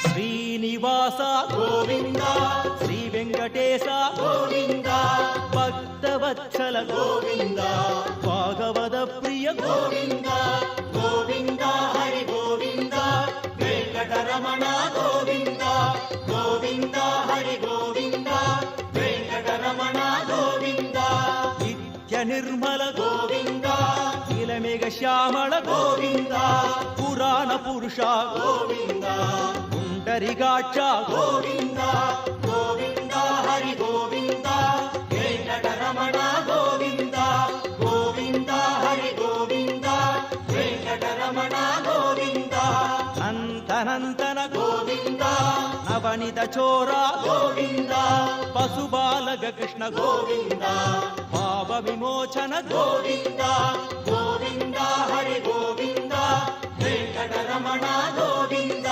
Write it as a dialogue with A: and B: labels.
A: శ్రీనివాస
B: గోవింద
A: శ్రీ వెంకటేశ
B: గోవింద
A: భక్తవత్సల
B: గోవింద
A: భాగవత ప్రియ
B: గోవింద గోవింద హరి గోవింద వెంకటరమణ గోవింద గోవింద హరి గోవింద వెంకటరమణ గోవింద
A: నిత్య నిర్మల
B: గోవింద
A: నీలమేఘ శ్యామళ
B: గోవింద
A: పురాణ పురుష
B: గోవింద
A: పుండరికాక్ష
B: గోవింద గోవింద హరి గోవింద వెంకటరమణ గోవింద గోవింద హరి గోవింద వెంకటరమణ గోవింద
A: నంతనంతన
B: గోవింద
A: నవనిత చోర
B: గోవింద
A: పశుబాలక కృష్ణ
B: గోవింద
A: భావ విమోచన
B: గోవింద గోవింద హరి గోవింద వెంకటరమణ గోవింద